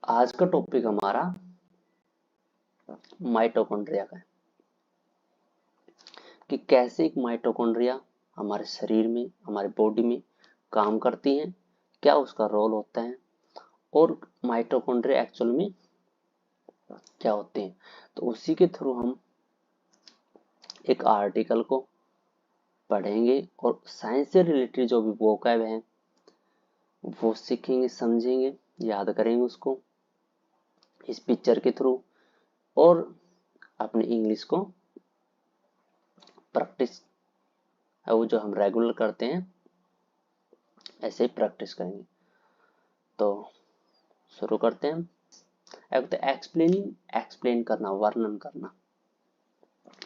आज का टॉपिक हमारा माइटोकॉन्ड्रिया का है कि कैसे एक माइटोकॉन्ड्रिया हमारे शरीर में, हमारे बॉडी में काम करती है, क्या उसका रोल होता है और माइटोकॉन्ड्रिया एक्चुअल में क्या होते हैं। तो उसी के थ्रू हम एक आर्टिकल को पढ़ेंगे और साइंस से रिलेटेड जो भी वोकैब है वो सीखेंगे, समझेंगे, याद करेंगे उसको इस पिक्चर के थ्रू और अपने इंग्लिश को प्रैक्टिस है वो जो हम रेगुलर करते हैं ऐसे ही प्रैक्टिस करेंगे। तो शुरू करते हैं। एक्सप्लेनिंग, एक्सप्लेन करना, वर्णन करना।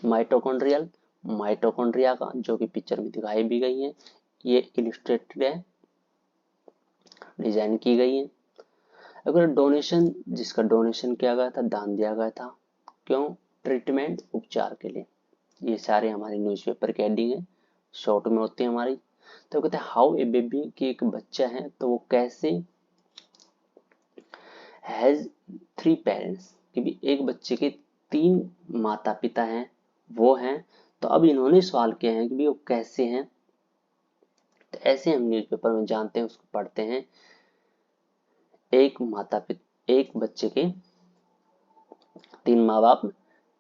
माइटोकॉन्ड्रियल, माइटोकॉन्ड्रिया का जो कि पिक्चर में दिखाई भी गई है, ये इलिस्ट्रेटेड है, डिजाइन की गई है। अगर डोनेशन, जिसका डोनेशन किया गया था, दान दिया गया था, क्यों? ट्रीटमेंट, उपचार के लिए। ये सारे हमारी न्यूज़पेपर की हेडिंग है, शॉर्ट में होती है हमारी। तो कहते हैं हाउ ए बेबी, की एक बच्चा है तो वो कैसे हैज थ्री पेरेंट्स, कि भी एक बच्चे के तीन माता पिता हैं, वो हैं। तो अब इन्होंने सवाल किया है कि भी वो कैसे हैं। तो ऐसे हम न्यूज़पेपर में जानते हैं, उसको पढ़ते हैं। एक बच्चे के तीन माँ बाप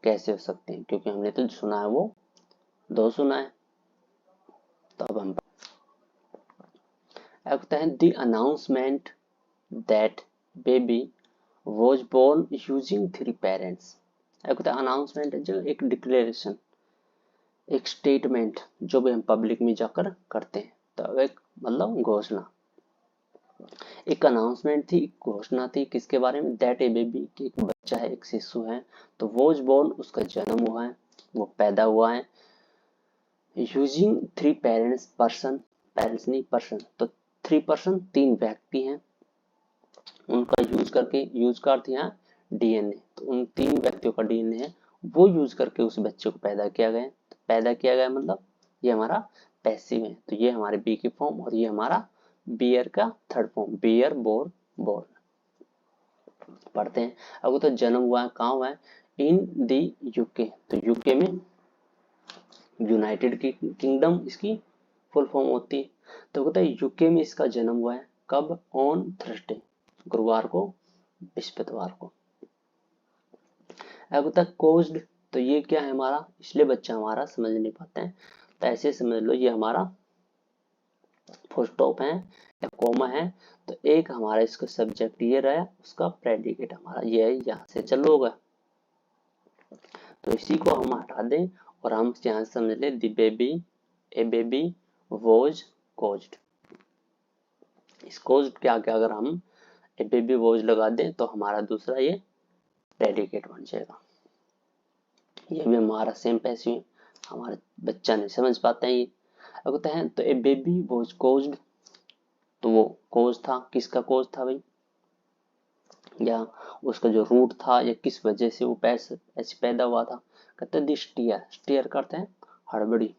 कैसे हो सकते हैं, क्योंकि हमने तो सुना है वो दो सुना है। तो अब हम कहते हैं the announcement that baby was born using three parents. Announcement है जो एक डिक्लेरेशन, एक स्टेटमेंट जो भी हम पब्लिक में जाकर करते हैं। तो एक मतलब घोषणा, एक अनाउंसमेंट थी, एक घोषणा थी किसके बारे में? दैट ए बेबी, कि एक बच्चा है, एक शिशु है। तो वॉज बोर्न, उसका जन्म हुआ है, वो पैदा हुआ है। Using three parents, person, parents नहीं पर्सन, तो थ्री पर्सन, तीन व्यक्ति हैं, उनका यूज करके, यूज का अर्थ यहाँ डीएनए, तो उन तीन व्यक्तियों का डीएनए है, वो यूज करके उस बच्चे को पैदा किया गया। तो पैदा किया गया मतलब ये हमारा पैसिव है। तो ये हमारे बी की फॉर्म और ये हमारा बियर का third form, bear bore borne. पढ़ते हैं। अब तो जन्म हुआ है, कहाँ हुआ है? इन दी यूके, तो यूके में, यूनाइटेड किंगडम इसकी फुल फॉर्म होती है। तो कहता है यूके में इसका जन्म हुआ है, कब? ऑन थर्सडे, गुरुवार को, बृहस्पतिवार को। अब तक कोज्ड, तो ये क्या है हमारा, इसलिए बच्चा हमारा समझ नहीं पाते हैं, तो ऐसे समझ लो ये हमारा फुल स्टॉप है या कोमा है। तो एक हमारा इसका सब्जेक्ट ये रहा, उसका प्रेडिकेट हमारा ये है, यहाँ से चलो होगा। तो इसी को हम हटा दें और हम यहाँ से समझ ले the baby, A baby was caused. इस कोज्ड के आगे अगर हम ए बेबी वॉज लगा दें तो हमारा दूसरा ये प्रेडिकेट बन जाएगा। ये भी हमारा सेम पैसिव, हमारा बच्चा नहीं समझ पाते हैं ये। अगर हैं तो ए बेबी वॉज कोज्ड, तो वो कोज था, किसका कोज था भाई, या उसका जो रूट था, या किस वजह से वो ऐसे पैदा हुआ था। कहते हैं स्टीयर, स्टीयर करते हैं हड़बड़ी,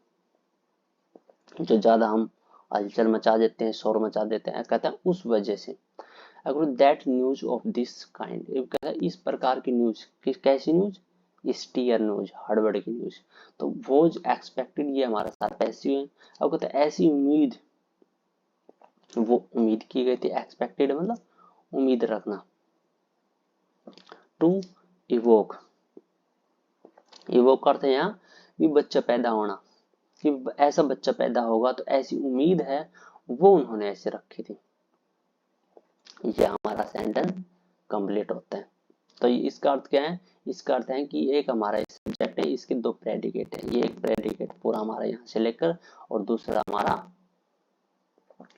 जो ज्यादा हम हलचल मचा देते हैं, शोर मचा देते हैं, कहते हैं उस वजह से। अगर that news of this kind, कहता है इस प्रकार की न्यूज, कैसी न्यूज? स्टीयर न्यूज, हड़बड़ की न्यूज। तो वॉज एक्सपेक्टेड, ये हमारा सारा पैसिव है। अब कहते हैं ऐसी उम्मीद, वो उम्मीद की गई थी, एक्सपेक्टेड मतलब उम्मीद रखना। टू इवोक, इवोक करते हैं यहाँ कि बच्चा पैदा होना, कि ऐसा बच्चा पैदा होगा, तो ऐसी उम्मीद है, वो उन्होंने ऐसे रखी थी। ये हमारा सेंटेंस कंप्लीट होता है। तो इसका अर्थ क्या है? इसका अर्थ है कि एक हमारा सब्जेक्ट है, इसके दो प्रेडिकेट है, ये एक प्रेडिकेट पूरा हमारा यहाँ से लेकर और दूसरा हमारा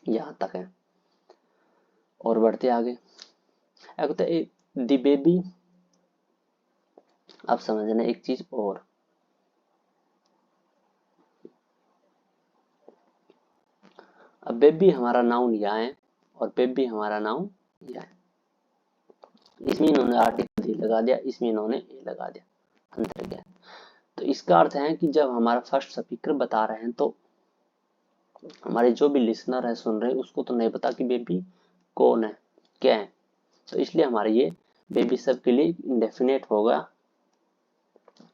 यहाँ तक है। और बढ़ते आगे, द बेबी। अब समझना एक चीज और, अब बेबी हमारा नाउन यहाँ है और बेबी हमारा नाउन यहाँ है। इसमें इन्होंने आर्टिकल लगा दिया, इसमें इन्होंने ए लगा दिया, अंतर क्या है? तो इसका अर्थ है कि जब हमारा फर्स्ट स्पीकर बता रहे हैं तो हमारे जो भी लिसनर है, सुन रहे हैं, उसको तो नहीं पता कि बेबी कौन है, क्या है। तो इसलिए हमारे ये बेबी सब के लिए इंडेफिनेट होगा,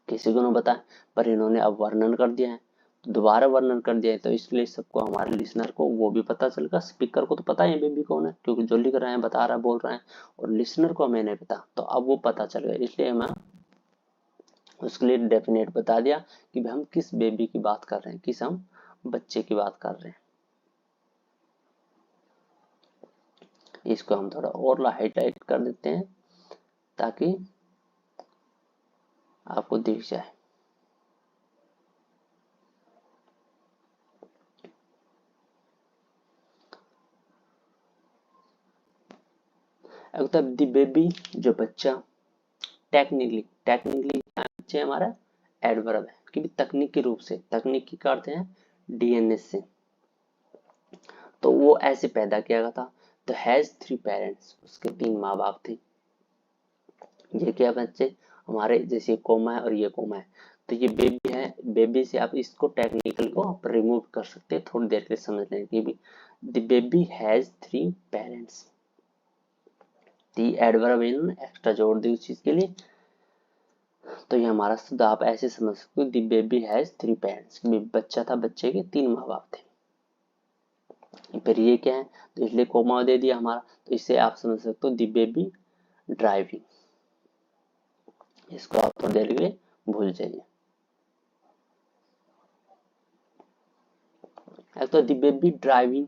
किसी को नहीं पता, पर इन्होंने अब वर्णन कर दिया है, दोबारा वर्णन कर दिया है, तो इसलिए सबको, हमारे लिसनर को वो भी पता चलेगा। स्पीकर को तो पता है बेबी कौन है, क्योंकि जो लिख रहे हैं, बता रहा है, बोल रहे हैं, और लिसनर को हमें नहीं पता, तो अब वो पता चल गया। इसलिए मैं उसके लिए डेफिनेट बता दिया कि हम किस बेबी की बात कर रहे हैं, किस हम बच्चे की बात कर रहे हैं। इसको हम थोड़ा और हाईलाइट कर देते हैं ताकि आपको दिख जाए। अब द बेबी, जो बच्चा, टेक्निकली क्या बच्चे हमारा एडवर्ब है, क्योंकि तकनीकी रूप से, तकनीकी का अर्थ है डीएनए से, तो वो ऐसे पैदा किया गया था। तो हैज 3 पेरेंट्स, उसके 3 माँ बाप थे। ये क्या बच्चे हमारे, जैसे कोमा है और ये कोमा है, तो ये बेबी है। बेबी से आप इसको टेक्निकल को आप रिमूव कर सकते हैं, थोड़ी देर के लिए समझ लें कि भी the baby has 3 parents. The adverb in extra जोड़ दी उस चीज के लिए, तो ये हमारा शब्द आप ऐसे समझ सकते हो, द बेबी हैज 3 पेरेंट्स, बच्चा था, बच्चे के 3 माँ बाप थे। फिर ये क्या है, तो इसलिए कोमा दे दिया हमारा, तो इससे आप समझ सकते हो द बेबी ड्राइविंग। इसको आप थोड़ी देर के लिए भूल जाइए। तो the baby driving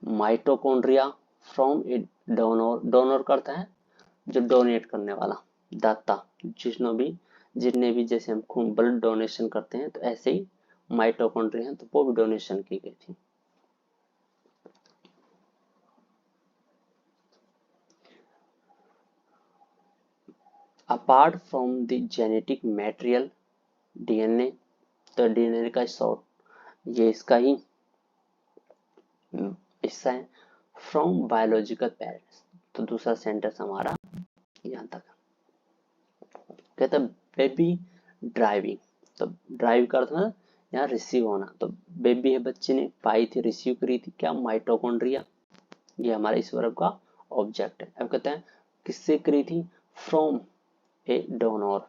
mitochondria from A donor, donor करता है जो डोनेट करने वाला, दाता, जितने भी जैसे हम खून ब्लड डोनेशन करते हैं, तो ऐसे ही माइटोकॉन्ड्रिया है, तो वो भी डोनेशन की गई थी। Apart from the genetic material DNA, तो डीएनए का शॉर्ट ये इसका ही हिस्सा है। फ्रॉम बायोलॉजिकल पेरेंट्स, तो दूसरा सेंटेंस हमारा यहाँ तक कहता है बेबी ड्राइविंग, तो ड्राइव का अर्थ है यहाँ रिसीव होना, तो बेबी है, बच्चे ने पाई थी, रिसीव करी थी क्या, माइटोकॉन्ड्रिया, ये हमारा इस वर्ब का ऑब्जेक्ट है। अब कहते हैं किससे करी थी, फ्रॉम ए डोनर,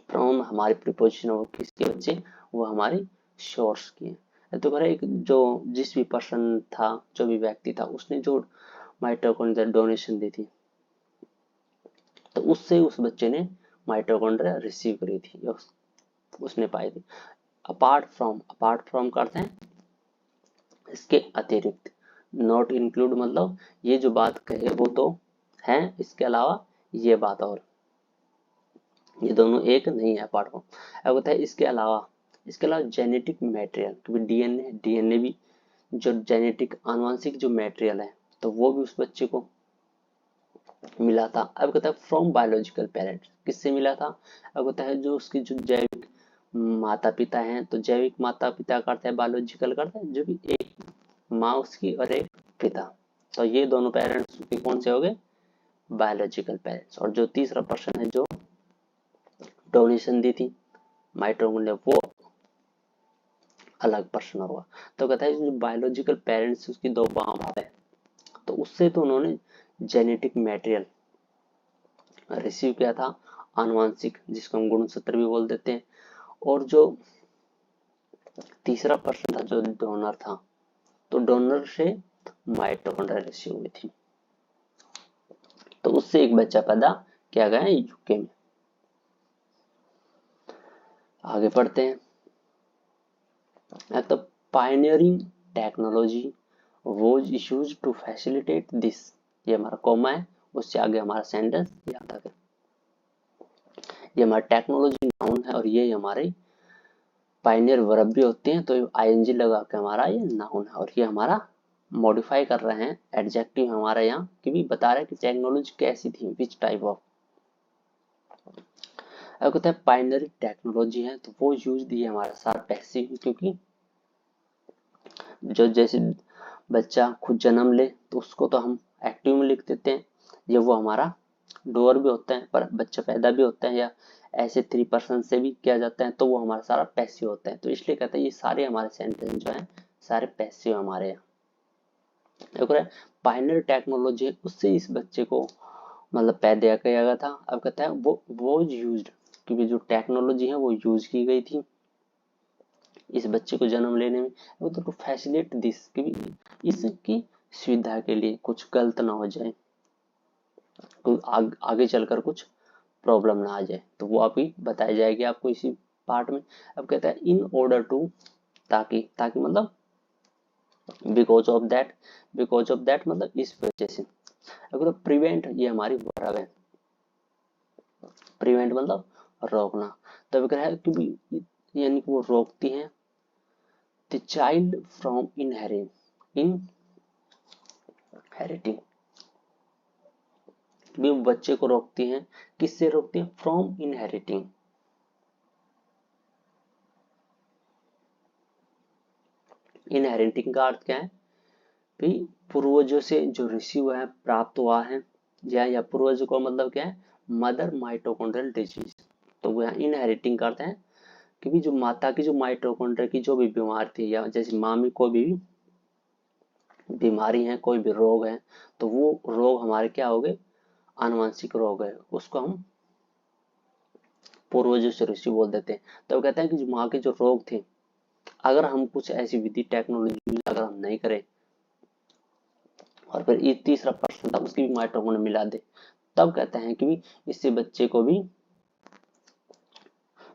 फ्रॉम हमारी प्रीपोजिशन हो किसके बच्चे, वो हमारी सोर्स की है। तो एक जो जिस भी पर्सन था, जो भी व्यक्ति था, उसने जो माइटोकॉन्ड्रिया डोनेशन दी थी, तो उससे उस बच्चे ने माइटोकॉन्ड्रिया रिसीव करी थी, उसने पाई थी। अपार्ट फ्रॉम करते हैं इसके अतिरिक्त, नॉट इंक्लूड मतलब ये जो बात कहे वो तो है, इसके अलावा ये बात और, ये दोनों एक नहीं है अपार्ट फ्रॉम। अब होता है इसके अलावा जेनेटिक मटेरियल, क्योंकि डीएनए भी जो जेनेटिक आनुवंशिक जो मटेरियल है, तो वो भी उस बच्चे को मिला था। अब कहता है फ्रॉम बायोलॉजिकल पेरेंट्स, किससे मिला था, अब कहता है जो उसकी जो जैविक माता पिता हैं, तो जैविक माता पिता करते हैं, बायोलॉजिकल करते हैं जो भी एक माँ उसकी और एक पिता, तो ये दोनों पेरेंट्स के कौन से हो गए, बायोलॉजिकल पेरेंट्स। और जो तीसरा पर्सन है जो डोनेशन दी थी माइटोकॉन्ड्रिया, वो अलग पर्सन होगा। तो कहता है जो बायोलॉजिकल पेरेंट्स उसकी 2 माँ बाप है, तो उससे तो उन्होंने जेनेटिक मटेरियल रिसीव किया था, आनुवंशिक, जिसको हम गुणसूत्र भी बोल देते हैं। और जो तीसरा पर्सन था जो डोनर था, तो डोनर से माइटोकॉन्ड्रिया रिसीव हुई थी, तो उससे एक बच्चा पैदा किया गया है यूके में। आगे पढ़ते हैं। तो pioneering technology was use to facilitate this, ये हमारा कॉमा है, उससे आगे हमारा सेंटेंस याद आ गया। ये हमारा टेक्नोलॉजी नाउन है और ये हमारे पायनियर वर्ब भी होते हैं, तो आईएनजी लगा के हमारा ये नाउन है, और ये हमारा मॉडिफाई कर रहे हैं, एडजेक्टिव हमारा यहाँ कि भी बता रहे हैं कि टेक्नोलॉजी कैसी थी, विच टाइप ऑफ। अब कहते हैं पायनियर टेक्नोलॉजी है, तो वो यूज दी है हमारा सारा पैसिव, क्योंकि जो जैसे बच्चा खुद जन्म ले तो उसको तो हम एक्टिव में लिख देते हैं, ये वो हमारा डोअर भी होता है, पर बच्चा पैदा भी होता है या ऐसे 3 पर्सन से भी किया जाता है, तो वो हमारा सारा पैसिव होता है। तो इसलिए कहते हैं ये सारे हमारे सेंटेंस जो है सारे पैसिव हमारे यहाँ। एक और पायनियर टेक्नोलॉजी है, उससे इस बच्चे को मतलब पैदा किया गया था। अब कहता है वो यूज्ड, क्योंकि जो टेक्नोलॉजी है वो यूज की गई थी इस बच्चे को जन्म लेने में, वो तो फैसिलिट दिस, क्योंकि इसकी सुविधा के लिए कुछ गलत ना हो जाए, कोई आगे चलकर कुछ प्रॉब्लम ना आ जाए, तो वो अभी बताई जाएगी आपको इसी पार्ट में। अब कहता है इन ऑर्डर टू, ताकि ताकि मतलब बिकॉज ऑफ दैट मतलब इस वजह से। अगर प्रिवेंट, ये हमारी वर्ब है, प्रिवेंट मतलब रोकना। तब कह रहा है कि यानी कि वो रोकती हैं द चाइल्ड फ्रॉम इनहेरिटिंग, भी बच्चे को रोकती हैं, किससे रोकती हैं, फ्रॉम इनहेरिटिंग। इनहेरिटिंग का अर्थ क्या है भी, पूर्वजों से जो रिसीव है, प्राप्त हुआ है, या पूर्वज को मतलब क्या है, मदर माइटोकॉन्ड्रियल डिजीज। तो वो यहाँ इनहेरिटिंग करते हैं कि भी जो माता की जो माइटोकॉन्ड्रिया की जो भी बीमारी थी, या जैसे मामी को भी बीमारी है, कोई भी रोग है, तो वो रोग हमारे क्या हो गए, आनुवंशिक रोग है, उसको हम पूर्वजों से ऋषि बोल देते हैं। तो वो कहते हैं कि जो माँ के जो रोग थे, अगर हम कुछ ऐसी विधि टेक्नोलॉजी अगर हम नहीं करें, और फिर ये तीसरा प्रश्न था उसकी भी माइटोकॉन्ड्रिया मिला दे, तब कहते हैं कि इससे बच्चे को भी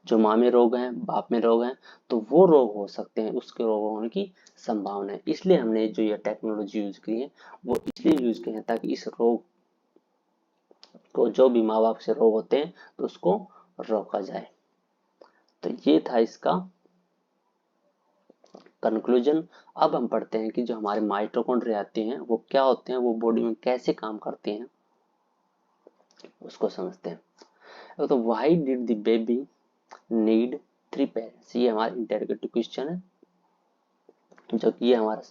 जो माँ में रोग है, बाप में रोग है, तो वो रोग हो सकते हैं, उसके रोग होने की संभावना है। इसलिए हमने जो ये टेक्नोलॉजी यूज की है वो इसलिए यूज की है ताकि इस रोग को, जो भी माँ बाप से रोग होते हैं, तो उसको रोका जाए। तो ये था इसका कंक्लूजन। अब हम पढ़ते हैं कि जो हमारे माइटोकॉन्ड्रिया आते हैं वो क्या होते हैं, वो बॉडी में कैसे काम करते हैं, उसको समझते हैं। तो why did the baby need three parents, ये हमारा इंटरोगेटिव क्वेश्चन है, जो कि ये हमारा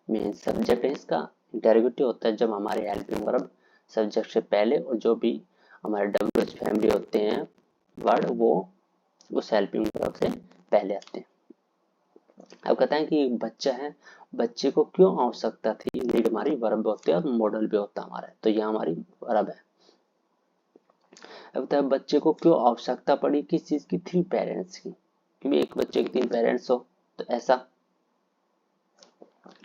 मेन सब्जेक्ट है। इसका इंटरोगेटिव होता है जब हमारे हेल्पिंग वर्ब सब्जेक्ट से पहले, और जो भी हमारे डब्ल्यूएच फैमिली होते हैं वर्ड, वो उस हेल्पिंग वर्ब से पहले आते हैं। अब कहते हैं कि बच्चा है, बच्चे को क्यों आवश्यकता थी, नीड हमारी वर्ब होती है और मॉडल भी होता है हमारा, तो यह हमारी वर्ब है। अब कहता है बच्चे को क्यों आवश्यकता पड़ी, किस चीज की, थ्री पेरेंट्स की, क्योंकि एक बच्चे के तीन पेरेंट्स हो, तो ऐसा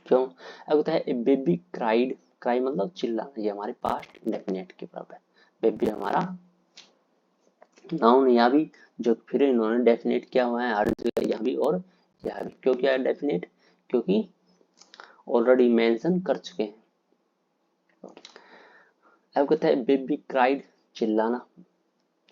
क्यों। अब होता है बेबी क्राइड, क्राई मतलब चिल्लाना, ये हमारे पास्ट इंडेफिनिट के बराबर है। बेबी हमारा नाउन, यहाँ भी जो फिर इन्होंने डेफिनेट किया हुआ है हर जगह, यहाँ भी और यहाँ भी। क्यों किया है डेफिनेट, क्योंकि ऑलरेडी मेंशन कर चुके हैं। अब कहता है बेबी क्राइड, चिल्लाना,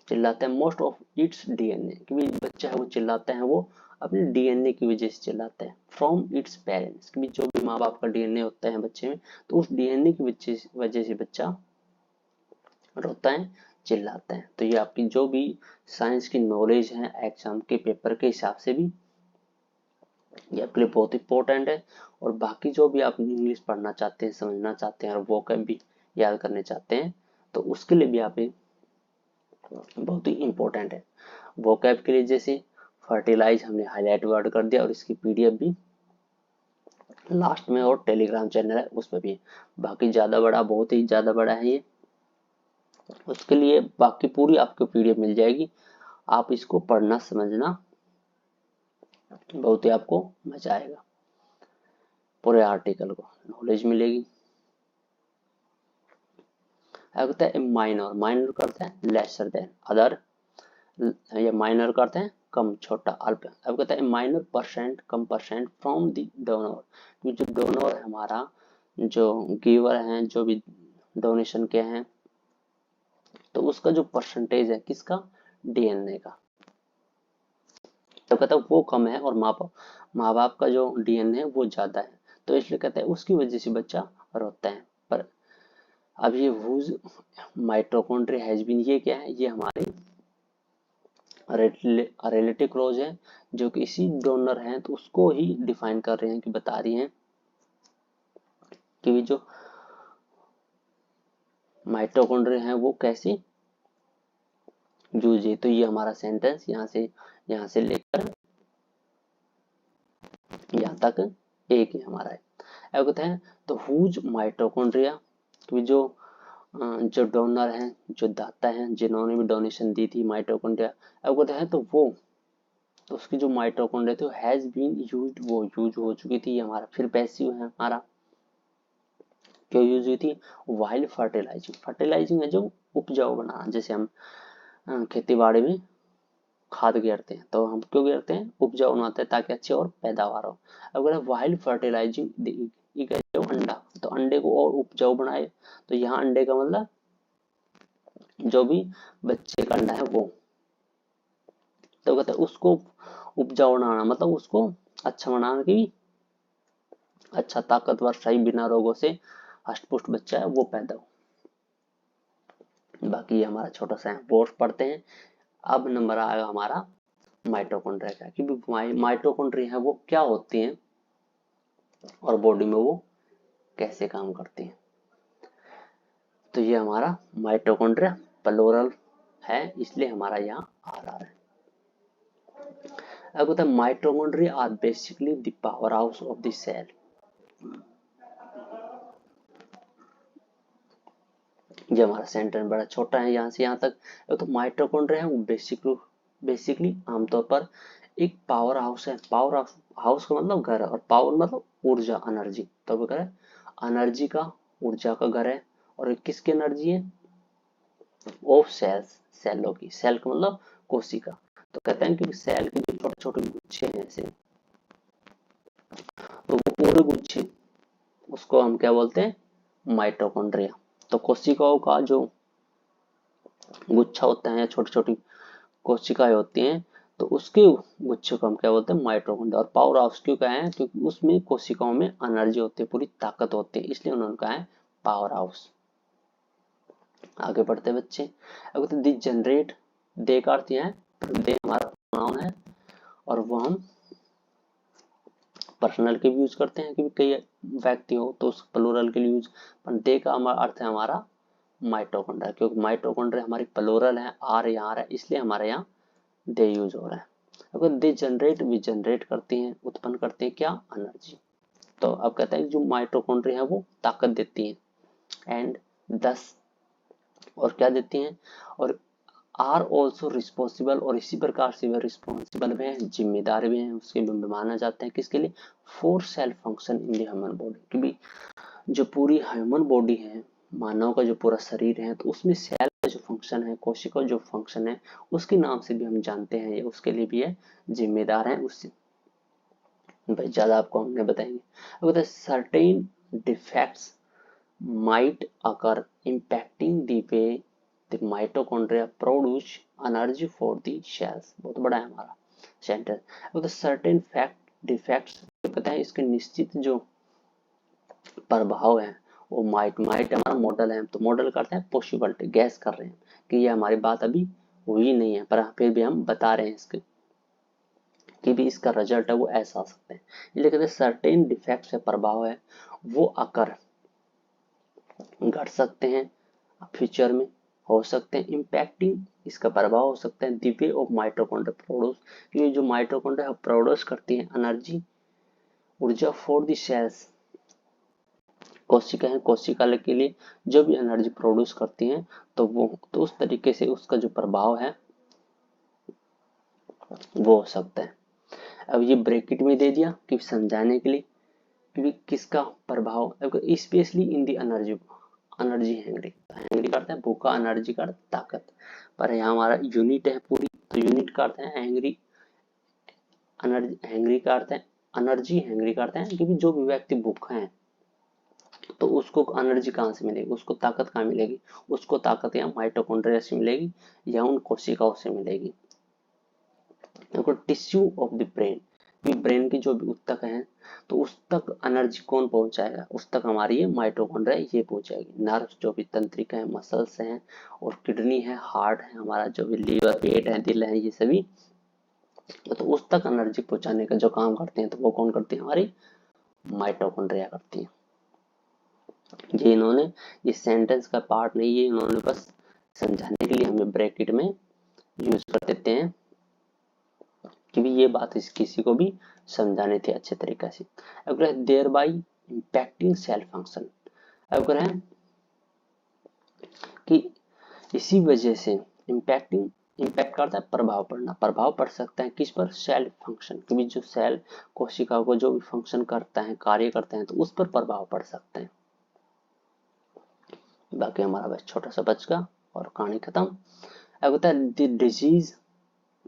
चिल्लाते हैं मोस्ट ऑफ इट्स डीएनए, क्योंकि बच्चा है वो चिल्लाते हैं, वो अपने डीएनए की वजह से चिल्लाते हैं। फ्रॉम इट्स पेरेंट्स, क्योंकि जो भी माँ बाप का डीएनए होता है बच्चे में, तो उस डीएनए की वजह से बच्चा रोता है, चिल्लाता है। तो ये आपकी जो भी साइंस की नॉलेज है एग्जाम के पेपर के हिसाब से भी ये आपके लिए बहुत इंपॉर्टेंट है। और बाकी जो भी आप इंग्लिश पढ़ना चाहते हैं, समझना चाहते हैं, और वो भी याद करने चाहते हैं, तो उसके लिए भी आप बहुत ही इंपॉर्टेंट है। वोकैब के लिए जैसे फर्टिलाइज हमने हाईलाइट वर्ड कर दिया, और इसकी पीडीएफ भी लास्ट में, और टेलीग्राम चैनल है उसमें भी। बाकी ज्यादा बड़ा, बहुत ही ज्यादा बड़ा है ये, उसके लिए बाकी पूरी आपको पीडीएफ मिल जाएगी। आप इसको पढ़ना समझना, बहुत ही आपको मजा आएगा, पूरे आर्टिकल को नॉलेज मिलेगी। कहता है माइनर, माइनर करते हैं लेसर देन अदर, या माइनर करते हैं कम, छोटा, अल्प। अब कहता है minor percent, come percent from the donor, जो डोनर है हमारा, जो गिवर हैं, जो भी डोनेशन के हैं, तो उसका जो परसेंटेज है किसका, डीएनए का। तो कहता है वो कम है, और माँ बाप का जो डीएनए है वो ज्यादा है, तो इसलिए कहता है उसकी वजह से बच्चा रोता है। पर अब ये हुज माइटोकॉन्ड्रिया हैज बीन, ये क्या है, ये हमारे रिलेटिव क्लोज है, जो कि इसी डोनर है, तो उसको ही डिफाइन कर रहे हैं, कि बता रही हैं कि जो माइटोकॉन्ड्रिया है वो कैसे जूझे। तो ये हमारा सेंटेंस यहाँ से लेकर यहाँ तक एक ही हमारा है। अब कहते हैं तो हुज माइटोकॉन्ड्रिया, जो डोनर हैं, जो दाता हैं, जिन्होंने भी डोनेशन दी थी माइटोकॉन्ड्रिया, अब कहते हैं तो वो, तो उसकी जो माइटोकॉन्ड्रिया थी हैज बीन यूज्ड, वो यूज हो चुकी थी। हमारा फिर पैसिव है हमारा, क्यों यूज हुई थी, वाइल फर्टिलाइजिंग, फर्टिलाइजिंग है जो उपजाऊ बनाना, जैसे हम खेती बाड़ी में खाद गिरते हैं तो हम क्यों गिरते हैं, उपजाऊ बनाते हैं ताकि अच्छी और पैदावार हो। अगर वाइल्ड फर्टिलाइजिंग जो अंडा, तो अंडे को और उपजाऊ बनाए, तो यहाँ अंडे का मतलब जो भी बच्चे का अंडा है वो, तो कहते हैं उसको उपजाऊ बनाना, मतलब उसको अच्छा बनाना की अच्छा ताकतवर सही बिना रोगों से हष्ट-पुष्ट बच्चा है वो पैदा हो। बाकी ये हमारा छोटा सा बोर्ड पढ़ते हैं। अब नंबर आएगा हमारा माइटोकॉन्ड्रिया का, क्योंकि माइटोकॉन्ड्रिया है वो क्या होती हैं और बॉडी में वो कैसे काम करती हैं। तो ये हमारा माइटोकॉन्ड्रिया प्लूरल है, इसलिए हमारा यहाँ आ रहा है। अब होता है mitochondria are basically the power house of the cell. ये हमारा सेंटेंस बड़ा छोटा है यहाँ से यहाँ तक। तो माइटोकॉन्ड्रिया है वो बेसिकली आमतौर पर एक पावर हाउस है। पावर हाउस का मतलब घर है, और पावर मतलब ऊर्जा, एनर्जी, तो क्या है, एनर्जी का, ऊर्जा का घर है। और किसकी एनर्जी है, ऑफ सेल्स, सेलों की, सेल का मतलब कोशिका। तो कहते हैं कि सेल के जो छोटे छोटे गुच्छे हैं ऐसे, तो वो पूरे गुच्छे, उसको हम क्या बोलते हैं, माइटोकॉन्ड्रिया। तो कोशिकाओं का जो गुच्छा होता है, छोटी छोटी कोशिकाएं होती हैं, तो उसके गुच्छे को हम क्या बोलते हैं, माइटोकॉन्ड्रिया। और पावर हाउस क्यों कहा है, क्योंकि उसमें कोशिकाओं में एनर्जी होती है, पूरी ताकत होती है, इसलिए उन्होंने कहा है पावर हाउस। आगे बढ़ते बच्चे। अब दी जनरेट, दे का अर्थ है, दे हमारा प्रोनाउन है, और वो हम पर्सनल के भी यूज करते हैं, क्योंकि कई व्यक्ति हो तो उस प्लूरल के लिए यूज, पर दे का अर्थ है हमारा माइटोकॉन्ड्रिया, क्योंकि माइटोकॉन्ड्रिया हमारी प्लूरल है, आर यहाँ आ रहा है, इसलिए हमारे यहाँ दे यूज हो रहा है। अगर दे जनरेट, भी जनरेट करती हैं, उत्पन्न करते हैं क्या, एनर्जी। तो अब कहता है जो माइटोकॉन्ड्रिया है वो ताकत देती है, एंड दस, और क्या देती हैं, और आर ऑल्सो रिस्पॉन्सिबल, और इसी प्रकार से वह रिस्पॉन्सिबल भी है, जिम्मेदार भी है, उसके भी माना जाते हैं, किसके लिए, for sale function in the human body, क्योंकि जो पूरी ह्यूमन बॉडी है, मानव का जो पूरा शरीर है, तो उसमें सेल का जो फंक्शन है, कोशिका जो फंक्शन है, उसके नाम से भी हम जानते हैं, उसके लिए भी है जिम्मेदार है, उससे भाई ज्यादा आपको हमने बताएंगे। अब certain defects might occur impacting the way the mitochondria produce energy for the cells। बहुत बड़ा है हमारा सेंटेंस। अब तो सर्टेन फैक्ट डिफेक्ट्स कहते हैं, इसके निश्चित जो प्रभाव है वो माइट हमारा मॉडल है, तो मॉडल करते हैं पॉसिबिलिटी, गैस कर रहे हैं कि ये हमारी बात अभी हुई नहीं है, पर फिर भी हम बता रहे हैं इसके कि भी इसका रिजल्ट है वो ऐसा आ सकते हैं। इसलिए कहते हैं सर्टेन डिफेक्ट्स है, प्रभाव है वो अकर घट सकते हैं, फ्यूचर में हो सकते हैं, इम्पैक्टिंग, इसका प्रभाव हो सकता है the way of mitochondria produce, ये जो माइटोकॉन्ड्रिया प्रोड्यूस करती है एनर्जी, ऊर्जा फॉर द सेल्स, कोशिका है, कोशिका के लिए जो भी एनर्जी प्रोड्यूस करती हैं, तो वो, तो उस तरीके से उसका जो प्रभाव है वो हो सकता है। अब ये ब्रैकेट में दे दिया कि समझाने के लिए, क्योंकि किसका प्रभाव, specially in the energy, energy Hungary, Hungary का अर्थ है भूखा, एनर्जी का अर्थ ताकत, पर यहाँ हमारा यूनिट है पूरी, तो यूनिट का अर्थ है हैंगरी, एनर्जी, हैंगरी का अर्थ है एनर्जी, हैंगरी का अर्थ है क्योंकि जो भी व्यक्ति भूखा है तो उसको एनर्जी कहाँ से मिलेगी, उसको ताकत कहाँ मिलेगी, उसको ताकत या माइटोकॉन्ड्रिया से मिलेगी या उन कोशिकाओं से मिलेगी। देखो tissue of the brain, brain की जो भी ऊतक है, तो उस तक एनर्जी कौन पहुंचाएगा, उस तक हमारी ये माइटोकॉन्ड्रिया ये पहुंचाएगी। नर्व्स जो भी तंत्रिका है, मसल्स हैं, और किडनी है, हार्ट है, हमारा जो भी लीवर, पेट है, दिल है, ये सभी तो उस तक एनर्जी पहुंचाने का जो काम करते हैं, तो वो कौन करती है, हमारी माइटोकॉन्ड्रिया करती है। ये इन्होंने, ये सेंटेंस का पार्ट नहीं है, इन्होंने बस समझाने के लिए हमें ब्रैकेट में यूज कर देते हैं, कि भी ये बात किसी को भी समझानी थी अच्छे तरीके से। अगर thereby impacting cell function. अब कह रहे हैं कि इसी वजह से इम्पैक्ट करता है प्रभाव पड़ना, प्रभाव पड़ सकता है किस पर, सेल फंक्शन, क्योंकि जो सेल कोशिका को जो भी फंक्शन करता है, कार्य करते हैं, तो उस पर प्रभाव पड़ सकते हैं। बाकी हमारा बस छोटा सा बच गया और कहानी खत्म। अब होता है the disease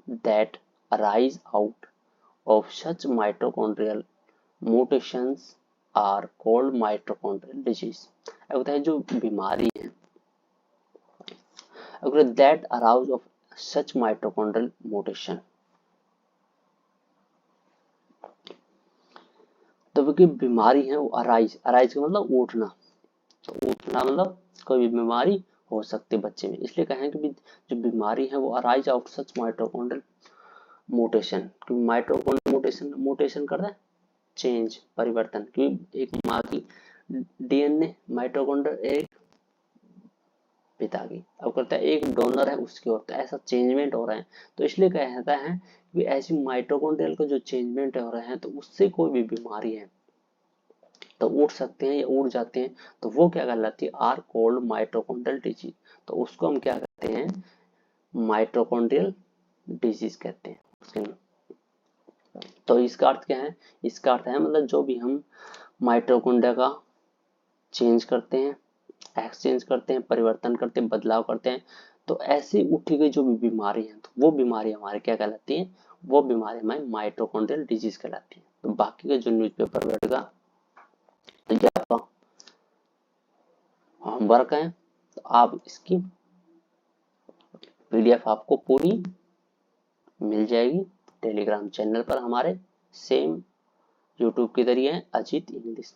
that arise out of such mitochondrial mutations are called mitochondrial disease. अब होता है जो बीमारी है अगर that arise of such mitochondrial mutation, तो कि बीमारी है वो अराइज का मतलब उठना, तो उठना मतलब कोई भी बीमारी हो सकती है बच्चे में, इसलिए कहें कि जो बीमारी है वो arise out such mitochondrial mutation, क्योंकि माइटोकॉन्ड्रियल म्यूटेशन कर रहा है चेंज, परिवर्तन, क्योंकि एक माँ की डीएनए माइटोकॉन्ड्रियल एक पिता की, अब करता है एक डोनर है उसकी ओर, तो ऐसा चेंजमेंट हो रहा है, तो इसलिए कहता है कि ऐसी माइटोकॉन्ड्रियल का जो चेंजमेंट हो रहे हैं तो उससे कोई भी बीमारी है तो उठ सकते हैं या उड़ जाते हैं, तो वो क्या कहलाती है, आर कोल्ड माइटोकॉन्ड्रियल डिजीज, तो उसको हम क्या कहते हैं, माइटोकॉन्ड्रियल डिजीज कहते हैं उसके। तो इसका अर्थ क्या है, इसका अर्थ है मतलब जो भी हम माइटोकॉन्ड्रिया का चेंज करते हैं, एक्सचेंज करते हैं, परिवर्तन करते हैं, बदलाव करते हैं, तो ऐसी उठी गई जो भी बीमारी है तो वो बीमारी हमारे क्या कहलाती है, वो बीमारी हमारी माइटोकॉन्ड्रियल डिजीज कहलाती है। तो बाकी का जो न्यूज़पेपर बैठेगा तो ये आपका होमवर्क है, तो आप इसकी पीडीएफ आपको पूरी मिल जाएगी टेलीग्राम चैनल पर हमारे, सेम यूट्यूब की तरह है अजीत इंग्लिश।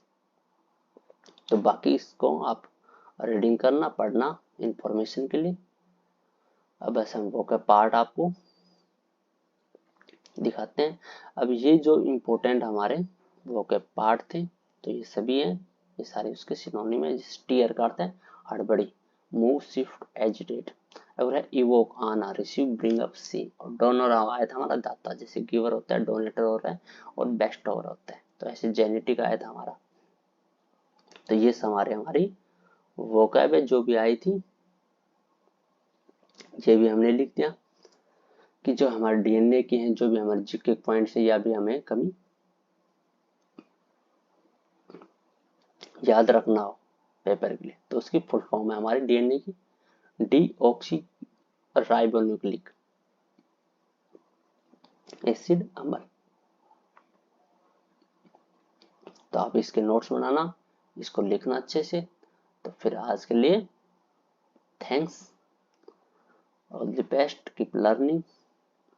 तो बाकी इसको आप रीडिंग करना, पढ़ना इंफॉर्मेशन के लिए। अब बस हम वो का पार्ट आपको दिखाते हैं। अब ये जो इम्पोर्टेंट हमारे वो के पार्ट थे तो ये सभी हैं, ये सारे उसके सिनोनिम है। जिस टी का अर्थ है हड़बड़ी, मूव, शिफ्ट, एजिटेट। अगर है इवोक, आना, रिसीव, ब्रिंग अप, सी, और डोनर आया था हमारा दाता, जैसे गिवर होता है, डोनेटर होता है और बेस्ट ओवर होता है, तो ऐसे जेनेटिक आया था हमारा। तो ये हमारी वोकैब है जो भी आई थी, ये भी हमने लिख दिया कि जो हमारे डीएनए की हैं, जो भी हमारे जीके पॉइंट्स है या भी हमें कमी याद रखना हो पेपर के लिए, तो उसकी फुल फॉर्म है हमारे डीएनए की डीऑक्सी राइबोन्यूक्लिक एसिड अम्ल। तो आप इसके नोट्स बनाना, इसको लिखना अच्छे से। तो फिर आज के लिए thanks, all the best, keep learning.